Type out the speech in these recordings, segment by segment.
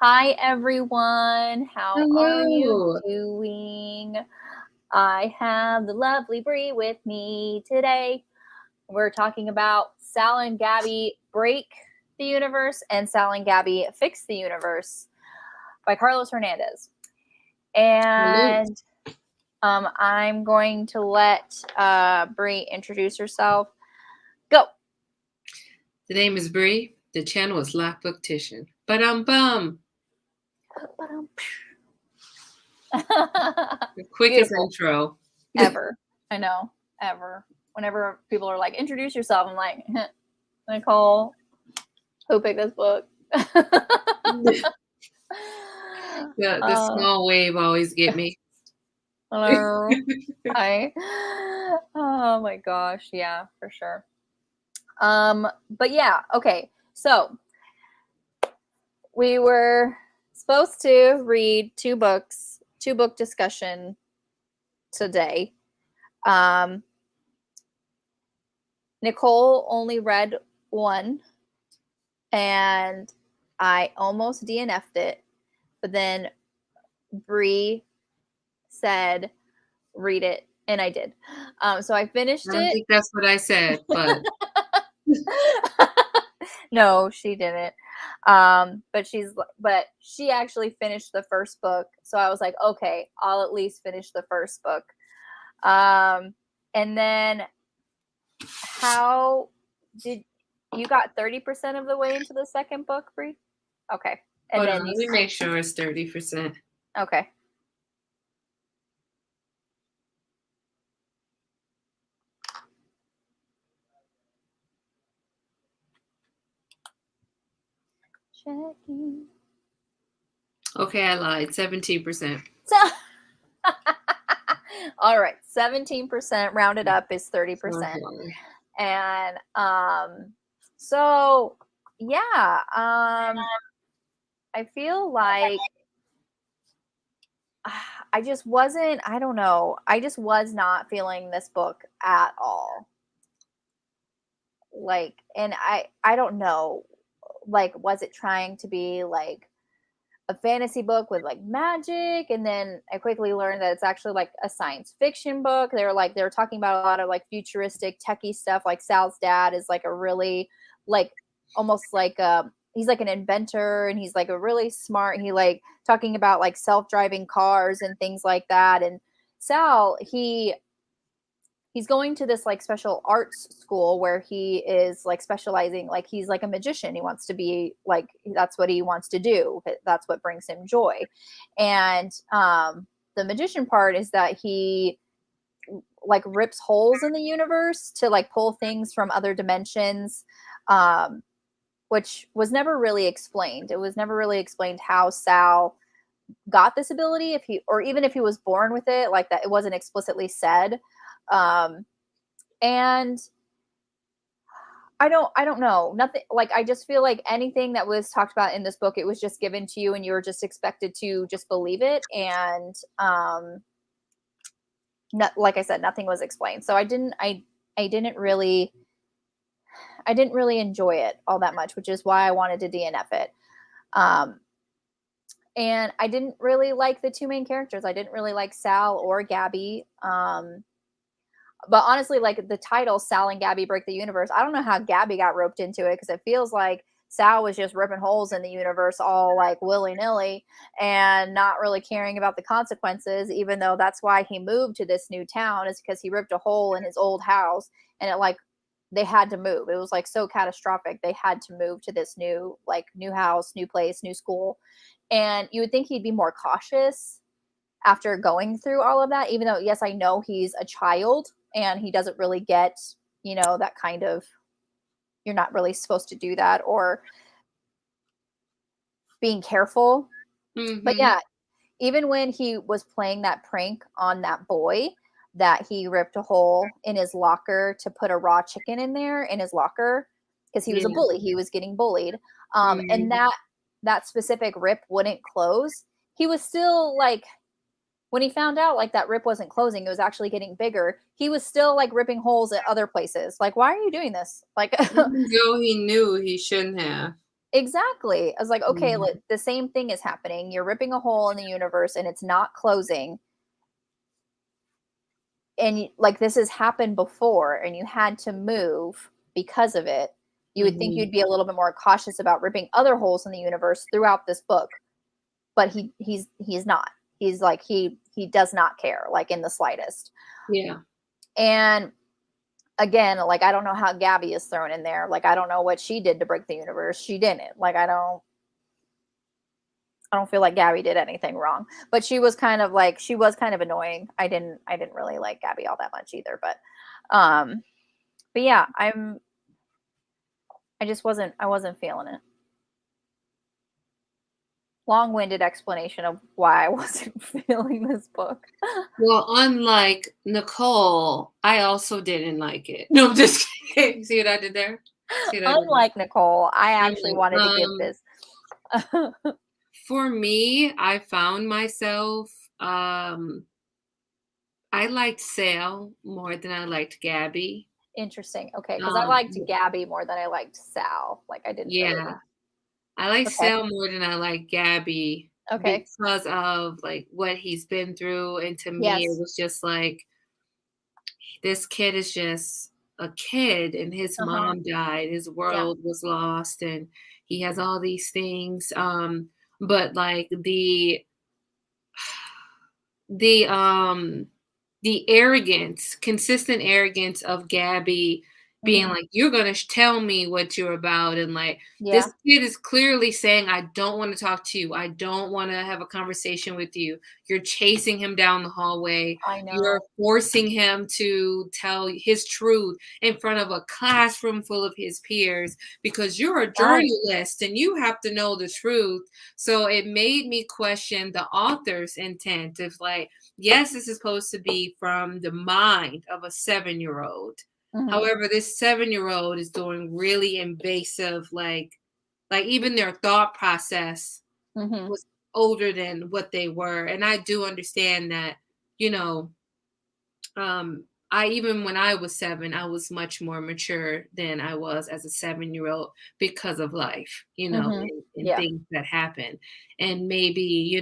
Hi, everyone. How are you Hello. doing? I have the lovely Bree with me today. We're talking about Sal and Gabby Break the Universe and Sal and Gabby Fix the Universe by Carlos Hernandez. Hello. And I'm going to let Bree introduce herself. Go. The name is Bree. The channel is Lock Booktician. Bum. The quickest Beautiful. intro. Ever. I know. Ever. Whenever people are like, introduce yourself, I'm like, Nicole, who picked this book? The small wave always get me. Hello. Hi. Oh my gosh. Yeah, for sure. But yeah, okay. So we were supposed to read two book discussion today. Nicole only read one, and I almost DNF'd it, but then Bree said, read it, and I did. So I finished I don't it. think that's what I said, but No, she didn't. But she actually finished the first book. So I was like, okay, I'll at least finish the first book. And then how did you got 30% of the way into the second book, Bree? Okay. And hold then on, let me make sure it's 30%. Okay. Checking. Okay, I lied. 17%. So, all right, 17% rounded up is 30%. And so yeah, I feel like I just wasn't, I don't know, I just was not feeling this book at all. Like, and I don't know, like, was it trying to be like a fantasy book with like magic, and then I quickly learned that it's actually like a science fiction book. They were talking about a lot of like futuristic techie stuff. Like Sal's dad is like a really like almost like he's like an inventor, and he's like a really smart, he like talking about like self-driving cars and things like that. And Sal, he's going to this like special arts school where he is like specializing, like he's like a magician. He wants to be like, that's what he wants to do, that's what brings him joy. And the magician part is that he like rips holes in the universe to like pull things from other dimensions, which was never really explained. It was never really explained how Sal got this ability, if he, or even if he was born with it, like that, it wasn't explicitly said. And I don't know. Nothing, like I just feel like anything that was talked about in this book, it was just given to you and you were just expected to just believe it. And like I said, nothing was explained. So I didn't really enjoy it all that much, which is why I wanted to DNF it. And I didn't really like the two main characters. I didn't really like Sal or Gabby. But honestly, like the title, Sal and Gabby Break the Universe, I don't know how Gabby got roped into it, because it feels like Sal was just ripping holes in the universe all like willy-nilly and not really caring about the consequences, even though that's why he moved to this new town, is because he ripped a hole in his old house, and it like they had to move. It was like so catastrophic. They had to move to this new house, new place, new school. And you would think he'd be more cautious after going through all of that, even though, yes, I know he's a child and he doesn't really get, that kind of, you're not really supposed to do that, or being careful. But Mm-hmm. yeah, even when he was playing that prank on that boy, that he ripped a hole in his locker to put a raw chicken in there in his locker, because he was a Yeah. bully, he was getting bullied. And Mm-hmm. that specific rip wouldn't close. He was still like, when he found out like that rip wasn't closing, it was actually getting bigger, he was still like ripping holes at other places. Like, why are you doing this? Like, Even though he knew he shouldn't have. Exactly. I was like, okay, Mhm. like, the same thing is happening. You're ripping a hole in the universe and it's not closing. And like this has happened before and you had to move because of it. You would think Mhm. you'd be a little bit more cautious about ripping other holes in the universe throughout this book, but he's not. He's like he does not care like in the slightest. Yeah. And again, like I don't know how Gabby is thrown in there. Like I don't know what she did to break the universe. She didn't. Like I don't feel like Gabby did anything wrong. But she was kind of annoying. I didn't really like Gabby all that much either, um but yeah, I wasn't feeling it. Long-winded explanation of why I wasn't feeling this book. Well, unlike Nicole, I also didn't like it. No, I'm just kidding. See what I did there? See what I did there? Unlike Nicole, I I'm actually like, wanted to give this. for me, I found myself, I liked Sale more than I liked Gabby. Interesting. Okay, because I Um, liked Gabby more than I liked Sal. Like I didn't yeah, really. I like Okay. Sale more than I like Gabby Okay. because of like what he's been through. And to me, it Yes. was just like this kid is just a kid and his Uh huh. mom died, his Yeah. world was lost, and he has all these things. But like the um the arrogance, consistent arrogance of Gabby being Hmm. like, "You're gonna tell me what you're about," and like Yeah. this kid is clearly saying, "I don't want to talk to you. I don't want to have a conversation with you." You're chasing him down the hallway. I You're know. forcing him to tell his truth in front of a classroom full of his peers because you're a Right. journalist and you have to know the truth. So it made me question the author's intent of like, yes, this is supposed to be from the mind of a 7-year-old. Hmm. However, this 7-year-old is doing really invasive, like even their thought process Hmm. was older than what they were. And I do understand that, you know, I even when I was 7, I was much more mature than I was as a 7-year-old because of life, Hmm. and Yeah. things that happen. And maybe,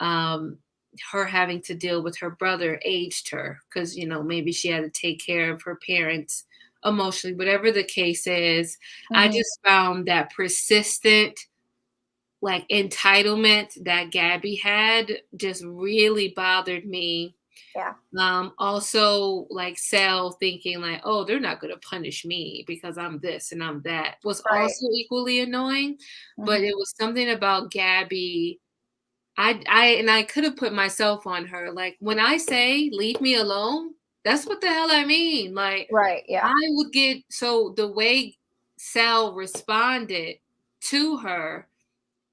um, her having to deal with her brother aged her because, maybe she had to take care of her parents emotionally, whatever the case is. I Hmm. just found that persistent like entitlement that Gabby had just really bothered me. Yeah. Also like Sal thinking like, oh, they're not gonna punish me because I'm this and I'm that was Right. also equally annoying. But Hmm. it was something about Gabby. I could have put myself on her. Like when I say leave me alone, that's what the hell I mean. Like Right. Yeah. I would get so the way Sal responded to her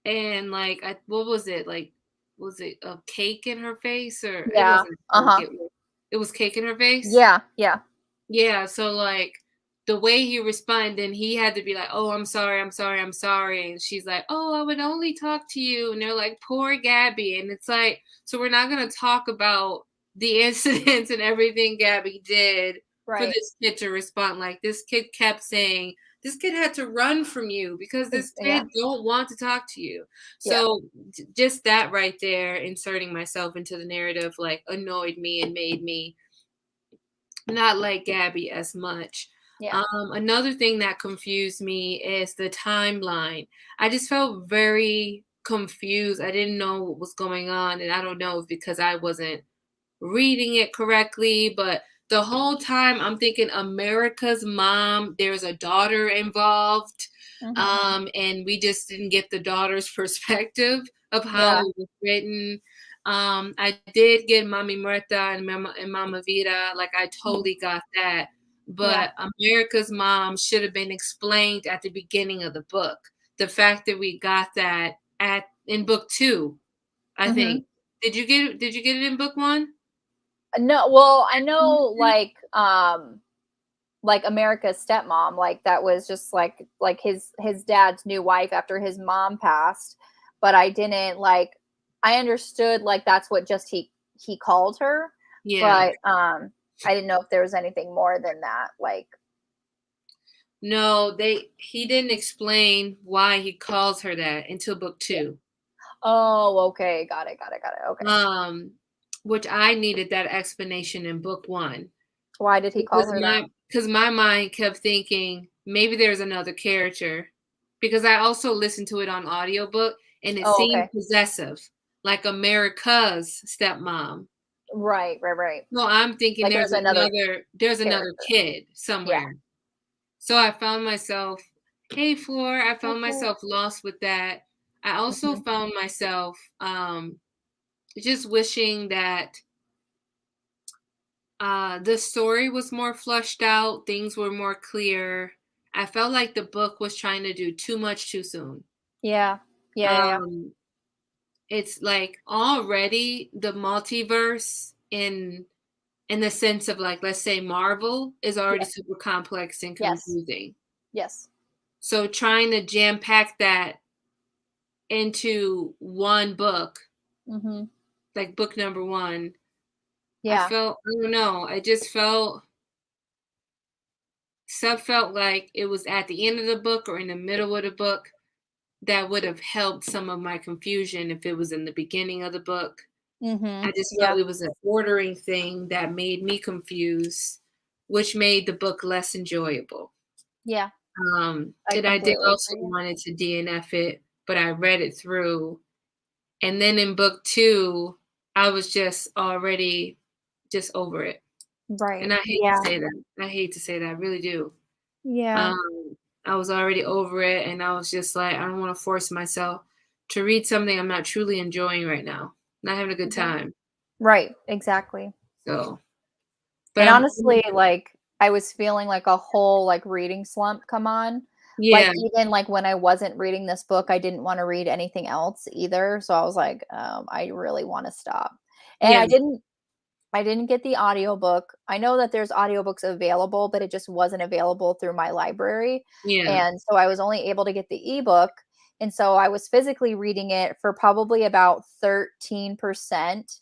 and like what was it like? Was it a cake in her face or it Yeah. wasn't a Uh cake? huh. It was cake in her face. Yeah. Yeah. Yeah. So like the way he responded, and he had to be like, "Oh, I'm sorry, I'm sorry, I'm sorry," and she's like, "Oh, I would only talk to you," and they're like, "Poor Gabby," and it's like, so we're not gonna talk about the incidents and everything Gabby did for Right. this kid to respond. Like this kid kept saying, this kid had to run from you because this Yeah. kid don't want to talk to you. Yeah. So just that right there, inserting myself into the narrative, like annoyed me and made me not like Gabby as much. Yeah. Another thing that confused me is the timeline. I just felt very confused. I didn't know what was going on, and I don't know if because I wasn't reading it correctly, but the whole time I'm thinking America's mom, there's a daughter involved. Hmm. And we just didn't get the daughter's perspective of how Yeah. it was written. I did get Mami Muerta and Mama Vida, like I Mhm. totally got that. Yeah. But America's mom should have been explained at the beginning of the book. The fact that we got that at in book 2, I Hmm. think. Did you get it in book 1? No, well, I know Mhm. like America's stepmom, like that was just like his dad's new wife after his mom passed, but I didn't like I understood like that's what just he called her, Yeah. but I didn't know if there was anything more than that. Like No, he didn't explain why he calls her that until book Yeah. 2. Oh, okay. Got it. Got it. Got it. Okay. Um, which I needed that explanation in book 1 Why did he call because her that? my mind kept thinking maybe there's another character because I also listened to it on audiobook and it Oh, seemed okay. possessive, like America's stepmom. Right. Right. Right. So I'm thinking Like there's another there's another character. kid Yeah. somewhere. So I found myself, hey Floor, I found Okay. myself lost with that. I also Mhm. found myself just wishing that the story was more fleshed out, things were more clear. I felt like the book was trying to do too much too soon. Yeah. Yeah. Yeah. Yeah. Um, it's like already the multiverse in the sense of like let's say Marvel is already Yes. super complex and Yes. confusing. Yes. So trying to jam pack that into one book, Mhm. like book number 1, Yeah. I don't know, I just stuff felt like it was at the end of the book or in the middle of the book that would have helped some of my confusion if it was in the beginning of the book. I Mhm. just felt Yeah. it was an ordering thing that made me confused, which made the book less enjoyable. Yeah. I And I did completely also agree. wanted to DNF it, but I read it through. And then in book 2, I was just already just over it. And Right. I hate to Yeah. say that. I hate to say that. I really do. Yeah. Um, I was already over it, and I was just like, I don't want to force myself to read something I'm not truly enjoying right now. Not having a good Yeah. time. Right. Exactly. So, but And I'm honestly, like I was feeling like a whole like reading slump come on. Like yeah, even like when I wasn't reading this book, I didn't want to read anything else either. So I was like, I really want to stop. And yeah, I didn't get the audiobook. I know that there's audiobooks available, but it just wasn't available through my library. yeah. And so I was only able to get the ebook. And so I was physically reading it for probably about 13%.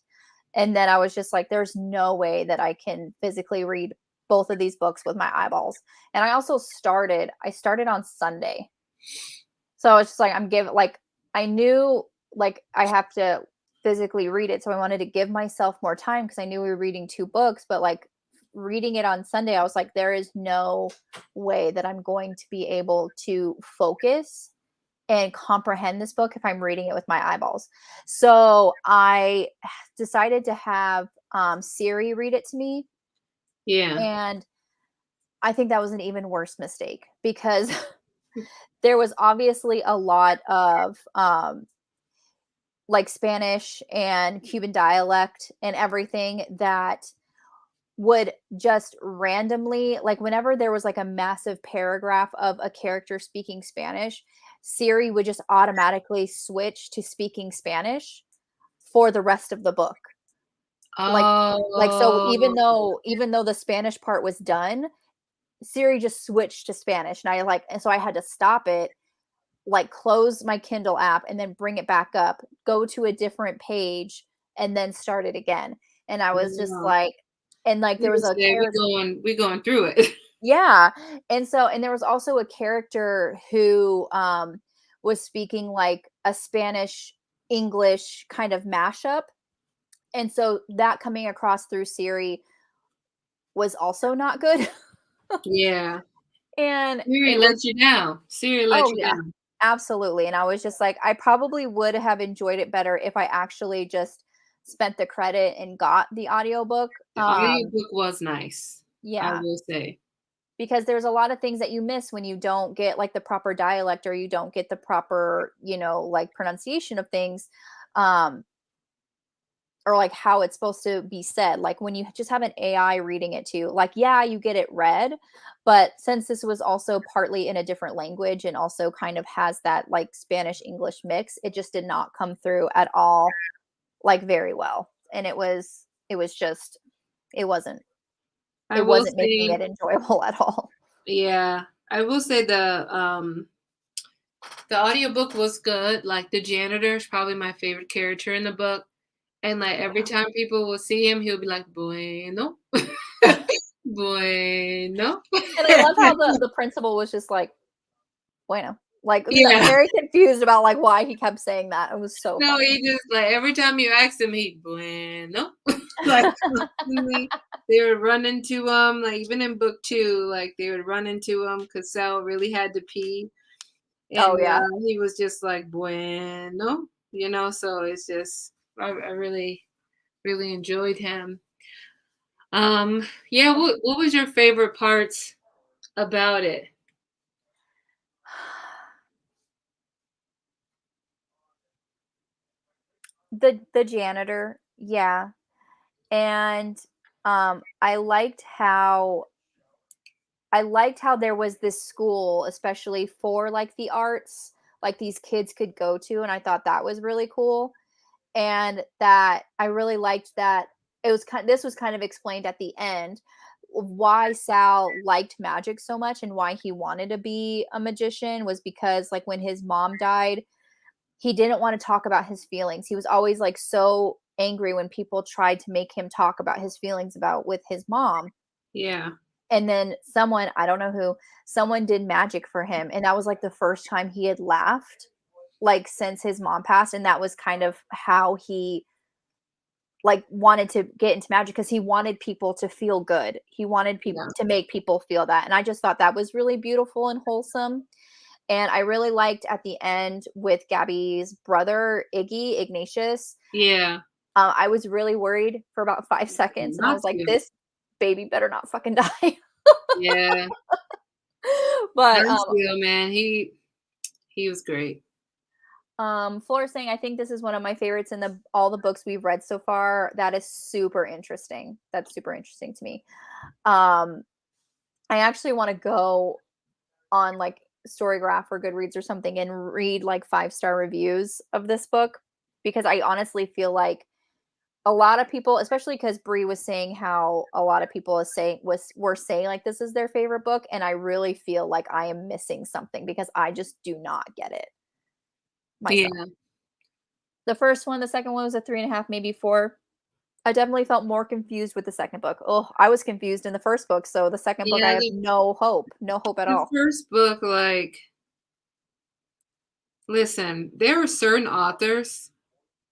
And then I was just like, there's no way that I can physically read both of these books with my eyeballs. And I started on Sunday. So it's just like I'm giving like I knew like I have to physically read it. So I wanted to give myself more time because I knew we were reading two books, but like reading it on Sunday, I was like, there is no way that I'm going to be able to focus and comprehend this book if I'm reading it with my eyeballs. So I decided to have Siri read it to me. Yeah. And I think that was an even worse mistake because there was obviously a lot of like Spanish and Cuban dialect and everything that would just randomly, like whenever there was like a massive paragraph of a character speaking Spanish, Siri would just automatically switch to speaking Spanish for the rest of the book. Like so Oh, even though the Spanish part was done, Siri just switched to Spanish and so I had to stop it, like close my Kindle app and then bring it back up, go to a different page and then start it again. And I was just wow. like and like there People was a say character. we going through it. Yeah. And there was also a character who was speaking like a Spanish English kind of mashup. And so that coming across through Siri was also not good. Yeah. And Siri it was let you down. Siri let oh you yeah, down. absolutely. And I was just like, I probably would have enjoyed it better if I actually just spent the credit and got the audiobook. The audiobook was nice, I Yeah, will say. because there's a lot of things that you miss when you don't get like the proper dialect or you don't get the proper, like pronunciation of things. Um, or like how it's supposed to be said. Like when you just have an AI reading it to you, like, yeah, you get it read, but since this was also partly in a different language and also kind of has that like Spanish English mix, it just did not come through at all like very well. And it was just it wasn't I it will wasn't making say it enjoyable at all. yeah, I will say the audiobook was good, like, the janitor is probably my favorite character in the book, and, like, every Yeah. time people will see him, he'll be like, "Bueno." Bueno. And I love how the principal was just like, bueno. Like, Yeah. very confused about, like, why he kept saying that. It was so No, funny. he just like every time you asked him, he bueno. Like constantly, they would run into him. Like even in book two, like they would run into him because Sal really had to pee, Oh, and yeah. he was just like bueno, So it's just I really really enjoyed him. Yeah. What was your favorite parts about it? The janitor, yeah. And, I liked how there was this school, especially for, like, the arts, like, these kids could go to, and I thought that was really cool. And that I really liked that this was kind of explained at the end of why Sal liked magic so much and why he wanted to be a magician was because, like, when his mom died, he didn't want to talk about his feelings. He was always, like, so angry when people tried to make him talk about his feelings about with his mom. Yeah. And then someone, I don't know who, someone did magic for him, and that was, like, the first time he had laughed, like, since his mom passed, and that was kind of how he, like, wanted to get into magic because he wanted people to feel good. He wanted people Yeah. to make people feel that, and I just thought that was really beautiful and wholesome. And I really liked at the end with Gabby's brother, Ignatius. Yeah. I was really worried for about 5 seconds, and I Not was like, to. "This baby better not fucking die." Yeah. But, Not to, man. He was great. Flora's saying, "I think this is one of my favorites in the all the books we've read so far." That is super interesting. That's super interesting to me. Um, I actually wanna go on, like, Storygraph or Goodreads or something and read, like, five-star reviews of this book because I honestly feel like a lot of people, especially because Bree was saying how a lot of people is saying were saying, like, this is their favorite book, and I really feel like I am missing something because I just do not get it myself. Yeah. The first one, the second one was a 3.5, maybe 4. I definitely felt more confused with the second book. Oh, I was confused in the first book, so the second book, I Yeah, have no hope at the all. first book, like, listen, there are certain authors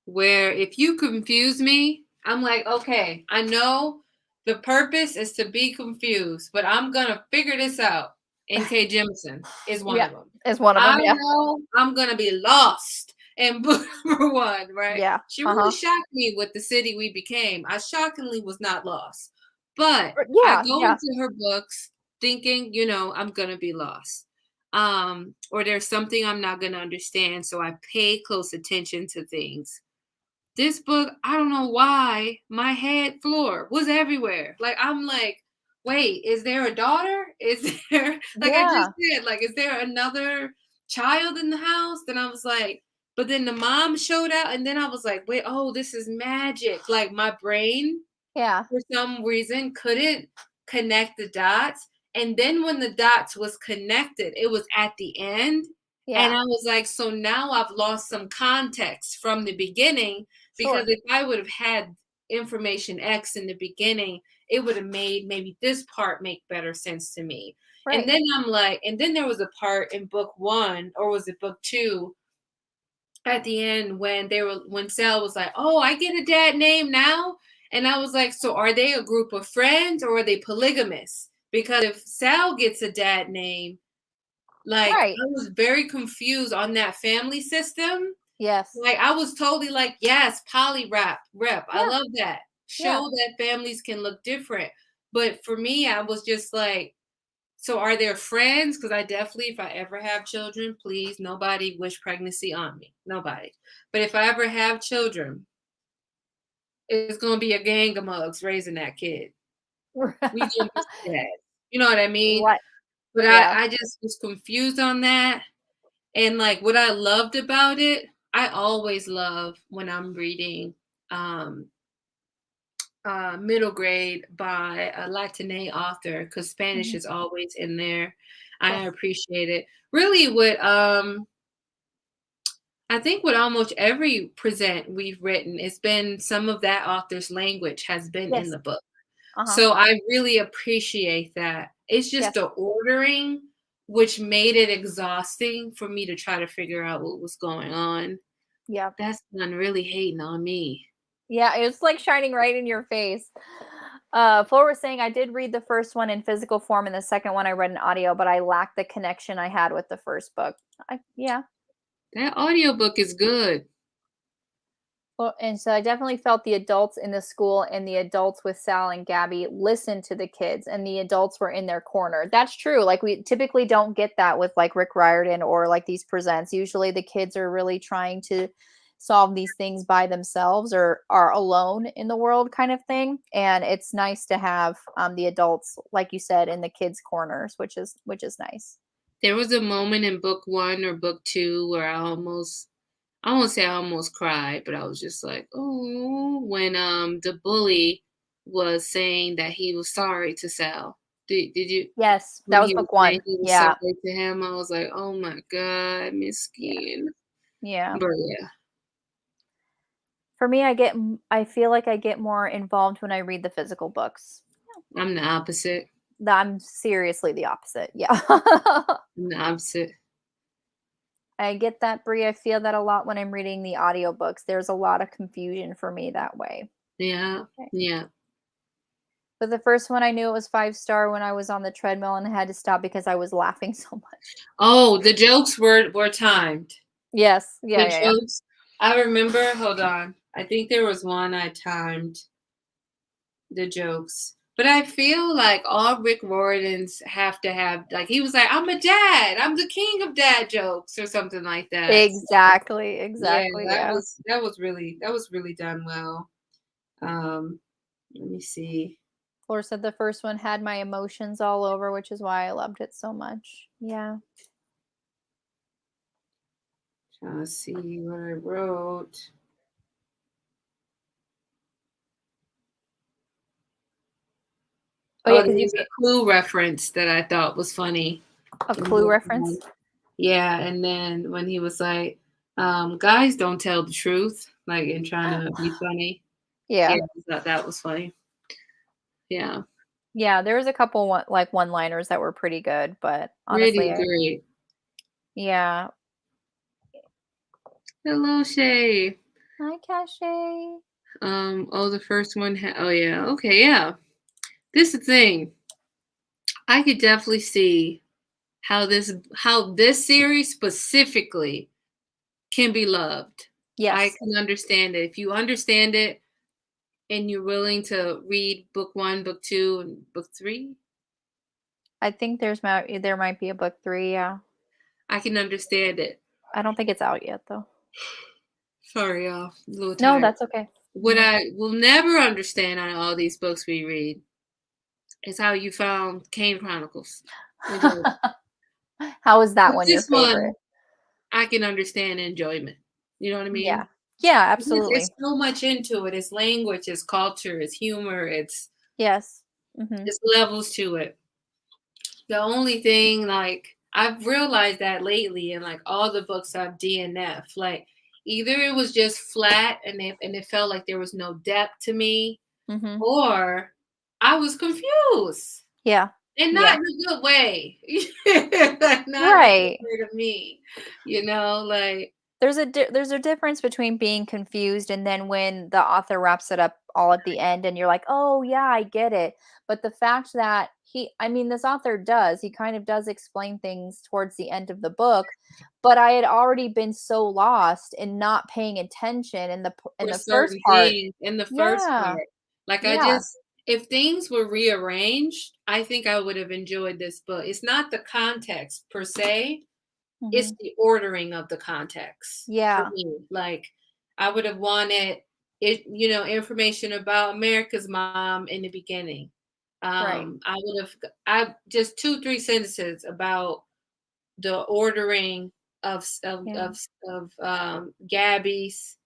where if you confuse me, I'm like, okay, I know the purpose is to be confused, but I'm gonna figure this out. N.K. Jemisin is one Yeah, of them. is one of I them, yeah. know I'm gonna be lost in book number one, right? Yeah, She really uh-huh. shocked me with the city we became. I shockingly was not lost, but I Yeah, go yeah, into her books thinking, I'm gonna be lost. Or there's something I'm not gonna understand, so I pay close attention to things. This book, I don't know why my head floor was everywhere. Like I'm like, wait, is there a daughter? Is there like I just yeah, said, like, is there another child in the house? Then I was like, but then the mom showed out, and then I was like, wait, oh, this is magic. Like my brain yeah, for some reason couldn't connect the dots. And then when the dots was connected, it was at the end. And yeah, I was like, so now I've lost some context from the beginning because sure, if I would have had information X in the beginning, it would have made maybe this part make better sense to me. And right. then I'm like, and then there was a part in book one, or was it book two, at the end when Sal was like, "Oh, I get a dad name now," and I was like, "So are they a group of friends or are they polygamous?" Because if Sal gets a dad name, like Right. I was very confused on that family system. Yes. Like I was totally like, "Yes, poly rep. I Yeah, love that. yeah. Show that families can look different." But for me, I was just like, so are there friends? Because I definitely, if I ever have children, please, nobody wish pregnancy on me. Nobody. But if I ever have children, it's gonna be a gang of mugs raising that kid. We gonna be sad. You know what I mean? Right, But yeah. I just was confused on that. And like what I loved about it, I always love when I'm reading um middle grade by a Latine author because Spanish Mhm. is always in there. I Yes, appreciate it. Really, with I think with almost every present we've written, it's been some of that author's language has been in yes. the book. Uh-huh. So I really appreciate that. It's just Yes. the ordering which made it exhausting for me to try to figure out what was going on. Yeah. That's one really hating on me. Yeah, it's like shining right in your face. Flo was saying I did read the first one in physical form and the second one I read in audio, but I lacked the connection I had with the first book. Yeah. That audiobook is good. Well, and so I definitely felt the adults in the school and the adults with Sal and Gabby listened to the kids and the adults were in their corner. That's true. Like we typically don't get that with like Rick Riordan or like these presents. Usually the kids are really trying to solve these things by themselves or are alone in the world kind of thing. And it's nice to have the adults, like you said, in the kids' corners, which is nice. There was a moment in book 1 or book 2 where I won't say I almost cried, but I was just like, "Oh," when the bully was saying that he was sorry to Sal. Did you Yes, when that was he was book one. saying he was Yeah. sorry to him, I was like, "Oh my god, Yeah. Miskin." Yeah. But yeah, For me, I feel like I get more involved when I read the physical books. I'm the opposite. I'm seriously the opposite. Yeah. I'm the opposite. I get that, Brie. I feel that a lot when I'm reading the audiobooks. There's a lot of confusion for me that way. Yeah, Okay. yeah. But the first one I knew it was 5-star when I was on the treadmill and I had to stop because I was laughing so much. Oh, the jokes were timed. Yes. Yeah, The yeah, yeah. jokes, I remember, hold on. I think there was one I timed the jokes. But I feel like all Rick Riordan's have to have, like, he was like, I'm a dad. I'm the king of dad jokes or something like that. Exactly. Yeah, Exactly. Yeah. that was really done well. Let me see. Flor said the first one had my emotions all over, which is why I loved it so much. Yeah. Trying to see what I wrote. Oh Oh, yeah, there because you was a Clue reference that I thought was funny. a In Clue book reference. one. Yeah, and then when he was like, guys don't tell the truth, like in trying to be funny. Yeah, Yeah. I thought that was funny. Yeah. Yeah, there was a couple like one-liners that were pretty good, but honestly, Pretty great. yeah. Hello, Shay. Hi, Cache. Oh, the first one. Oh, yeah. Okay, yeah. This is the thing. I could definitely see how this series specifically can be loved. I Yes, can understand it. If you understand it and you're willing to read book 1, book 2, and book 3, I think there might be a book 3. Yeah, I can understand it. I don't think it's out yet though. Sorry, y'all. A little No, tired. that's okay. What Mhm. I will never understand on all these books we read is how you found Kane Chronicles. I don't. How is that But one your this favorite? one, I can understand enjoyment. You know what I Yeah, mean? yeah, It's absolutely. so much into it. It's language, it's culture, it's humor, Yes. Hmm. it's levels to it. The only thing, like, I've realized that lately in like all the books I've DNF, like either it was just flat and it felt like there was no depth to me, Hmm. or I was confused. Yeah. And not Yeah. in a good way. Like, not in a good Right. way to me. You know, like, There's a difference between being confused and then when the author wraps it up all at the end and you're like, "Oh, yeah, I get it." But the fact that this author he kind of does explain things towards the end of the book, but I had already been so lost and not paying attention in for the first certain part. things in the first Yeah. part. Like, Yeah. if things were rearranged, I think I would have enjoyed this book. It's not the context per se, it's Mhm. the ordering of the context for Yeah. me. Like, I would have wanted information about America's mom in the beginning. Right. I just 2-3 sentences about the ordering Yeah. of Gabby's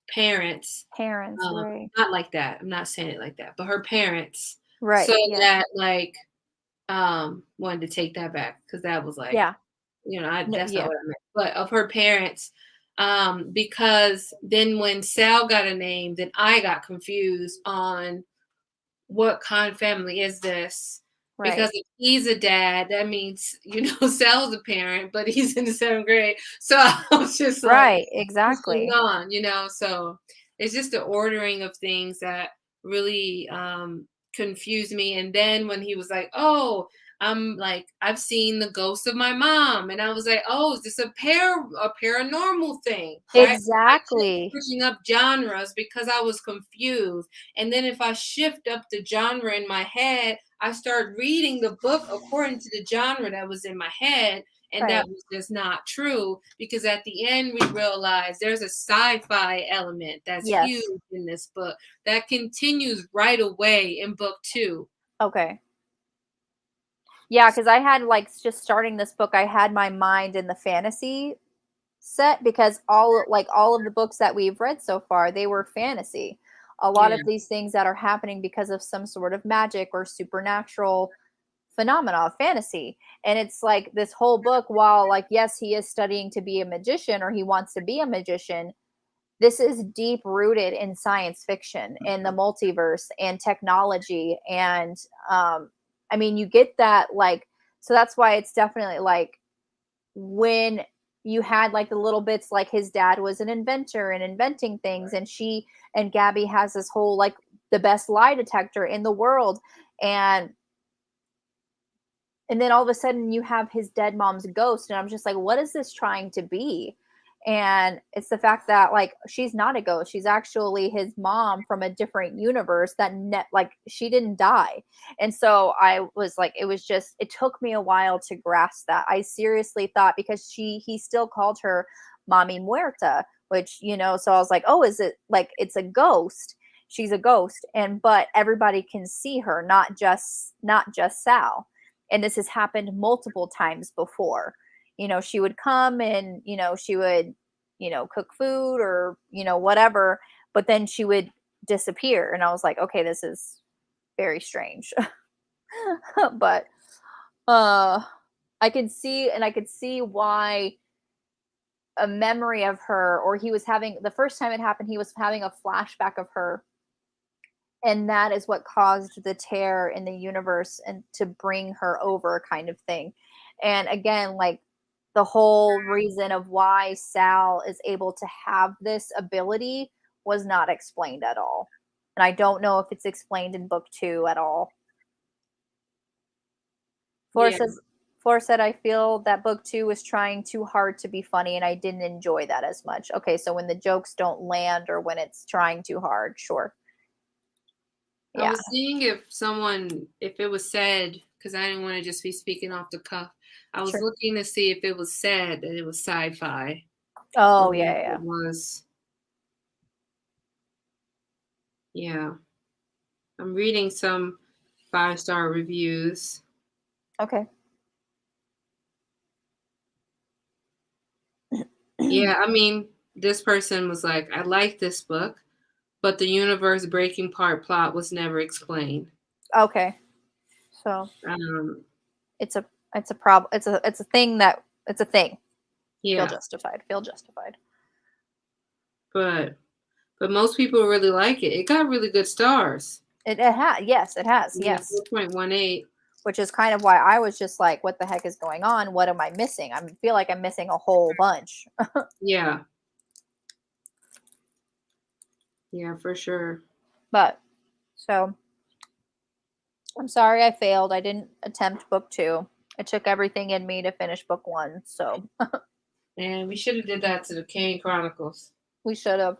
parents. Parents, right. Not like that. I'm not saying it like that, but her parents, so Right. Yes. that like wanted to take that back because that was like, Yeah. No, that's not yeah. what I meant. But of her parents, because then when Sal got a name, then I got confused on what kind of family is this? Because Right. if he's a dad, that means, Sal's a parent, but he's in the 7th grade. So I was just like, Right. what's going Exactly. on? So it's just the ordering of things that really confused me. And then when he was like, oh, I'm like, I've seen the ghost of my mom. And I was like, oh, is this a paranormal thing? Right? I kept Exactly. switching up genres because I was confused. And then if I shift up the genre in my head, I start reading the book according to the genre that was in my head. And that Right. was just not true, because at the end we realize there's a sci-fi element that's huge Yes. in this book that continues right away in book 2. Okay. Yeah, because I had like just starting this book, I had my mind in the fantasy set because all of the books that we've read so far, they were fantasy. A lot Yeah. of these things that are happening because of some sort of magic or supernatural phenomena of fantasy. And it's like this whole book, while like yes, he is studying to be a magician or he wants to be a magician, this is deep rooted in science fiction and the multiverse and technology. And I mean, you get that, like, so that's why it's definitely like when you had like the little bits like his dad was an inventor and inventing things, and she and Gabby has this whole like the best lie detector in the world. And then all of a sudden you have his dead mom's ghost, and I'm just like, what is this trying to be? And it's the fact that like she's not a ghost, she's actually his mom from a different universe that like she didn't die. And so I was like, it was just, it took me a while to grasp that. I seriously thought, because he still called her mommy muerta, which, so I was like, oh, is it like it's a ghost? She's a ghost. And but everybody can see her, not just Sal. And this has happened multiple times before. She would come and she would cook food or whatever, but then she would disappear, and I was like, okay, this is very strange. But uh I could see why a memory of her, or he was having, the first time it happened, he was having a flashback of her, and that is what caused the tear in the universe and to bring her over, kind of thing. And again, like the whole reason of why Sal is able to have this ability was not explained at all, and I don't know if it's explained in book 2 at all. Flora Yeah. says, Flora said, I feel that book 2 was trying too hard to be funny, and I didn't enjoy that as much. Okay, so when the jokes don't land or when it's trying too hard, sure. I Yeah, was seeing if it was said, because I didn't want to just be speaking off the cuff. I was sure. looking to see if it was said that it was sci-fi, or Oh, yeah, if yeah, it yeah. was, yeah. I'm reading some 5-star reviews. Okay. Yeah, I mean, this person was like, I like this book, but the universe breaking part plot was never explained. Okay. So Um, it's a problem. It's a thing that it's a thing. Feel yeah, justified. Feel justified. but most people really like it. It got really good stars. It has, yes, it has, Yeah, yes. 4.18. Which is kind of why I was just like, what the heck is going on? What am I missing? I feel like I'm missing a whole bunch. Yeah, yeah, for sure. But so I'm sorry I failed. I didn't attempt book 2. It took everything in me to finish book 1. So And we should have did that to the Kane Chronicles. we should have.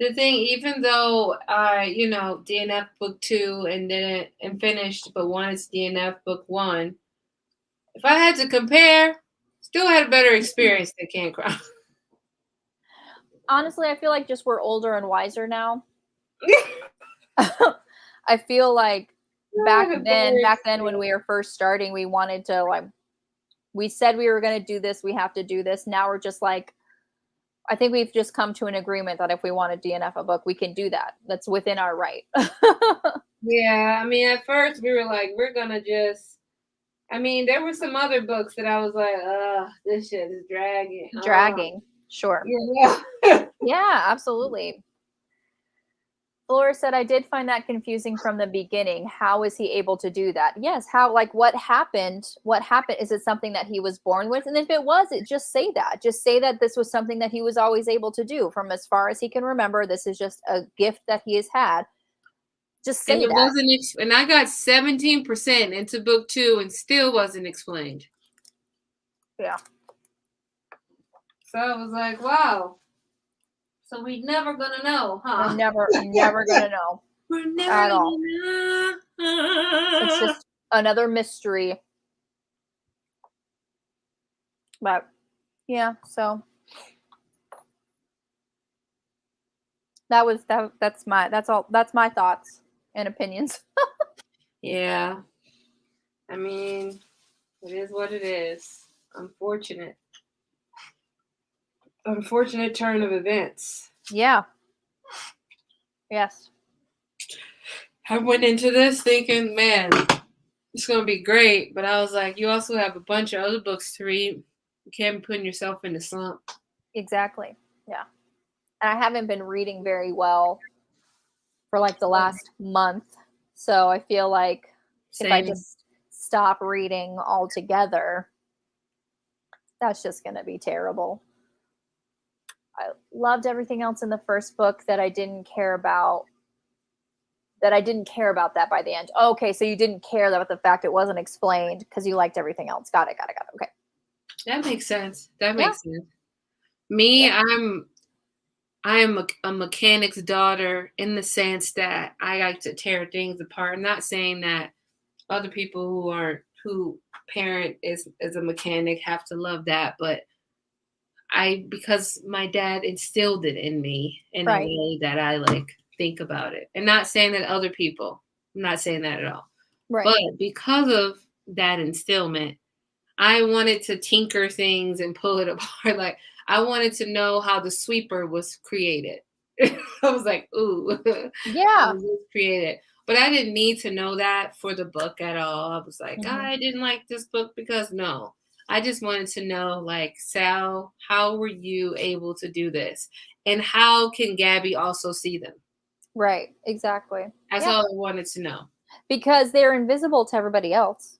The thing, even though I, DNF book 2 and didn't and finished, but wanted to DNF book 1, if I had to compare, still had a better experience than Kane Chronicles. Honestly, I feel like just we're older and wiser now. I feel like I had a better back then when experience. we were first starting, we wanted to like, we said we were going to do this, we have to do this. Now we're just like, I think we've just come to an agreement that if we want to DNF a book, we can do that. That's within our right. Yeah, I mean, at first we were like, we're gonna just. I mean, there were some other books that I was like, this shit is dragging. Dragging, sure. Yeah. Yeah, absolutely. Laura said, I did find that confusing from the beginning. How is he able to do that? Yes. How, like, what happened? What happened? Is it something that he was born with? And if it was, it just say that. Just say that this was something that he was always able to do from as far as he can remember. This is just a gift that he has had. Just And say it that. wasn't, and I got 17% into book 2 and still wasn't explained. Yeah. So I was like, wow. So we're never gonna know, huh? We're never gonna know. We're never at gonna all. know. It's just another mystery. But yeah, so that's my thoughts and opinions. Yeah. I mean, it is what it is. Unfortunate. Unfortunate turn of events. Yeah. Yes. I went into this thinking, man, it's gonna be great, but I was like, you also have a bunch of other books to read. You can't be putting yourself in a slump. Exactly. Yeah. And I haven't been reading very well for like the last month. So I feel like if I Same. just stop reading altogether, that's just going to be terrible. I loved everything else in the first book that I didn't care about. That by the end. Okay, so you didn't care about the fact it wasn't explained because you liked everything else. Got it. Okay. That makes sense. That Yeah. makes sense. Me, Yeah. I am a mechanic's daughter in the sense that I like to tear things apart. I'm not saying that other people who parent is a mechanic have to love that, but because my dad instilled it in me in a Right. way that I like think about it. And not saying that other people, I'm not saying that at all. Right. But because of that instillment, I wanted to tinker things and pull it apart. Like I wanted to know how the sweeper was created. I was like, ooh, Yeah. how was this created? But I didn't need to know that for the book at all. I was like, I didn't like this book because no. I just wanted to know, like, Sal, how were you able to do this? And how can Gabi also see them? Right. Exactly. That's all I wanted to know. Because they're invisible to everybody else.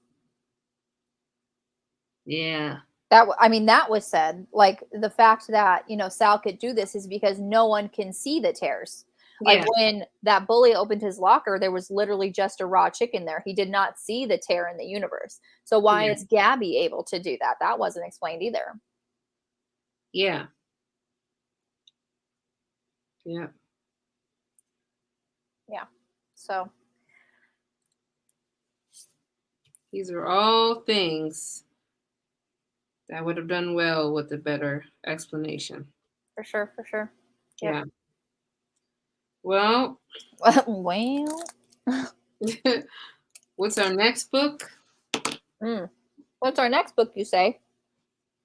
Yeah. That was said. Like the fact that Sal could do this is because no one can see the tears. Like when that bully opened his locker, there was literally just a raw chicken there. He did not see the tear in the universe. So why is Gabi able to do that? That wasn't explained either. Yeah. Yeah. Yeah. So these are all things that would have done well with a better explanation. For sure. Yep. Yeah. Well. What's our next book? What's our next book, you say?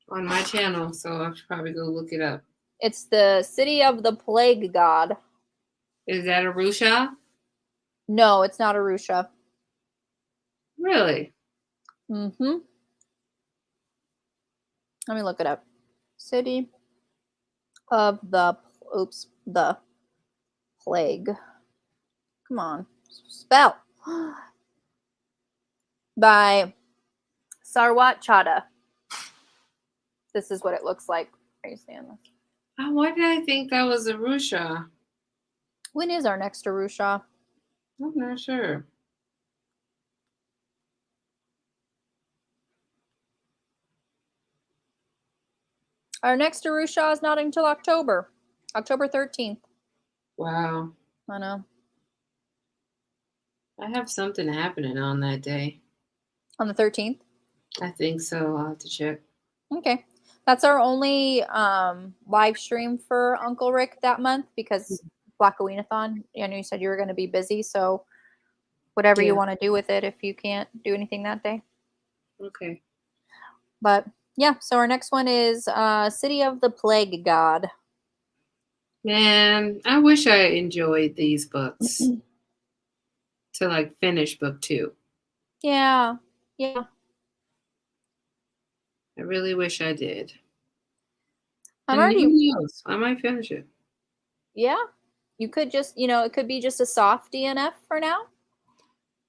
On my channel, so I should probably go look it up. It's the City of the Plague God. Is that Arusha? No, it's not Arusha. Really? Mm-hmm. Let me look it up. City of the Plague. Come on. Spell. By Sarwat Chadha. This is what it looks like. Are you seeing this? Why did I think that was Arusha? When is our next Arusha? I'm not sure. Our next Arusha is not until October 13th. Wow. I know. I have something happening on that day. On the 13th? I think so. I'll have to check. Okay. That's our only live stream for Uncle Rick that month because Blackaweenathon. I know you said you were going to be busy, so whatever you want to do with it if you can't do anything that day. Okay. But yeah, so our next one is City of the Plague God. Man, I wish I enjoyed these books to like finish book 2. Yeah. I really wish I did. Who knows? I might finish it. Yeah. You could just, it could be just a soft DNF for now.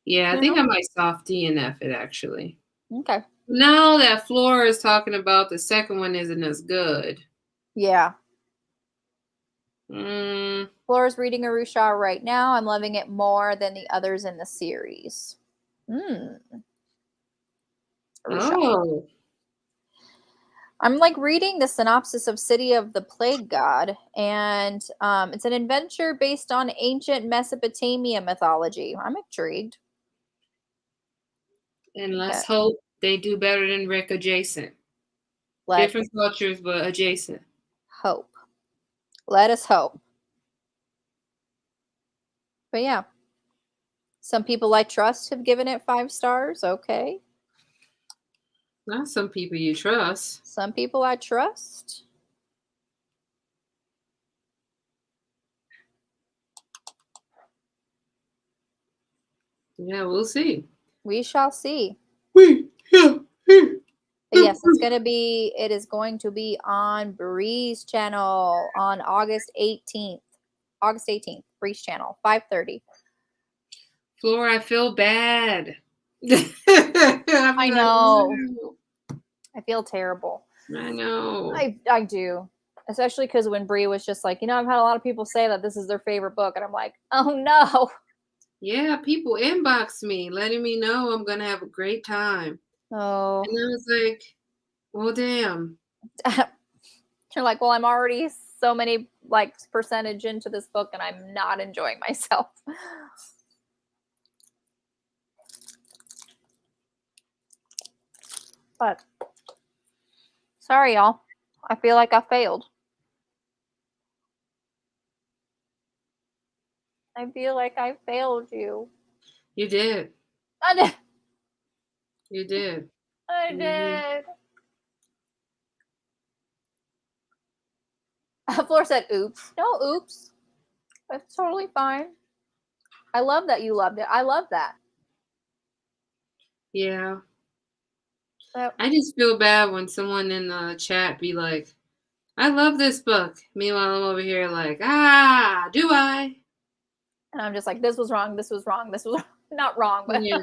Yeah, I think I might soft DNF it actually. Okay. Now that Flora is talking about the second one isn't as good. Yeah. Mm. Flora's reading Arusha right now. I'm loving it more than the others in the series. Arusha. Oh. I'm like reading the synopsis of City of the Plague God, and it's an adventure based on ancient Mesopotamia mythology. I'm intrigued. And let's hope they do better than Rick adjacent. Different cultures, but adjacent. Hope. Let us hope. But yeah. Some people I trust have given it 5 stars. Okay. Not some people you trust. Some people I trust. Yeah, we'll see. We shall see. We shall see. But yes, it is going to be on Bree's channel on August 18th. August 18th, Bree's channel, 5:30. Flora, I feel bad. I know. I feel terrible. I know. I do. Especially because when Bree was just like, I've had a lot of people say that this is their favorite book. And I'm like, oh no. Yeah, people inbox me, letting me know I'm going to have a great time. Oh. And I was like, well, damn. You're like, well, I'm already so many percentage into this book and I'm not enjoying myself. But sorry, y'all. I feel like I failed. I feel like I failed you. You did. I did. You did. I did. Flora said, oops. No, oops. That's totally fine. I love that you loved it. I love that. Yeah. I just feel bad when someone in the chat be like, I love this book. Meanwhile, I'm over here like, do I? And I'm just like, this was wrong. This was wrong. This was not wrong, but yeah.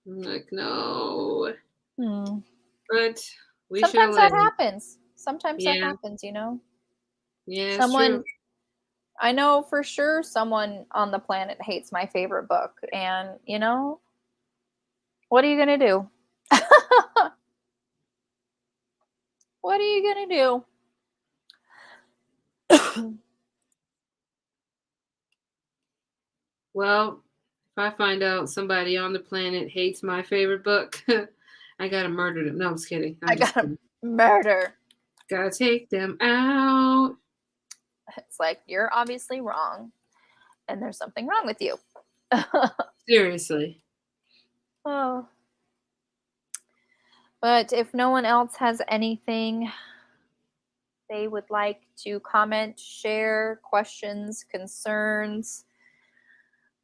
I'm like, no. But we sometimes that happens. Sometimes that happens, Yeah, someone, true. I know for sure someone on the planet hates my favorite book. And, what are you going to do? What are you going to do? Well, if I find out somebody on the planet hates my favorite book, I gotta murder them. No, I'm just kidding. I gotta murder. Gotta take them out. It's like, you're obviously wrong. And there's something wrong with you. Seriously. Oh. But if no one else has anything they would like to comment, share, questions, concerns,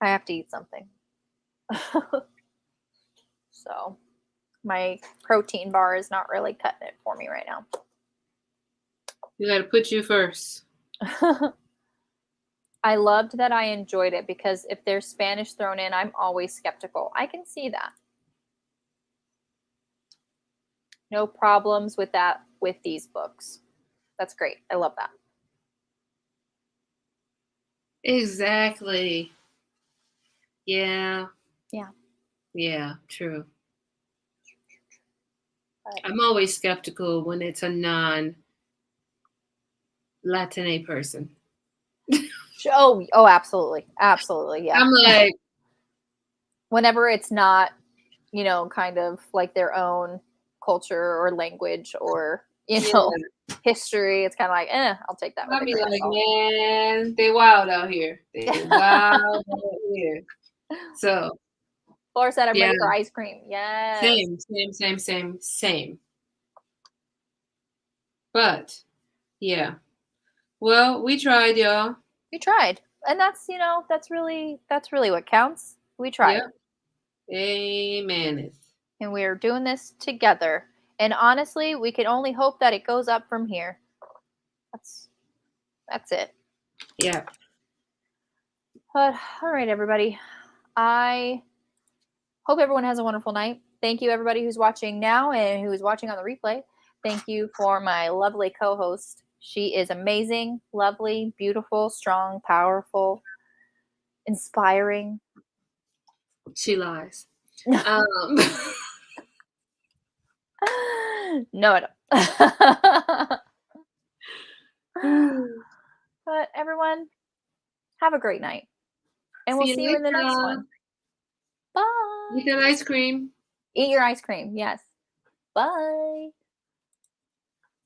I have to eat something. So my protein bar is not really cutting it for me right now. You gotta put you first. I loved that I enjoyed it because if there's Spanish thrown in, I'm always skeptical. I can see that. No problems with that with these books. That's great. I love that. Exactly. Yeah. Yeah. Yeah, true. I'm always skeptical when it's a non-Latine person. Oh, absolutely. Absolutely. Yeah. I'm like, whenever it's not, kind of like their own culture or language or, history, it's kind of like, I'll take that. I'll be like, man, they wild out here. They wild out here. So. Flora said, I'm ready for ice cream. Yes. Same. But, yeah. Well, we tried, y'all. We tried. And that's, that's really what counts. We tried. Yep. Amen. And we're doing this together. And honestly, we can only hope that it goes up from here. That's it. Yeah. But all right, everybody. I hope everyone has a wonderful night. Thank you, everybody who's watching now and who is watching on the replay. Thank you for my lovely co-host. She is amazing, lovely, beautiful, strong, powerful, inspiring. She lies. No, I don't. But everyone, have a great night. And we'll See you see you in the next later. one. Bye. Eat that ice cream. Eat your ice cream. Yes. Bye.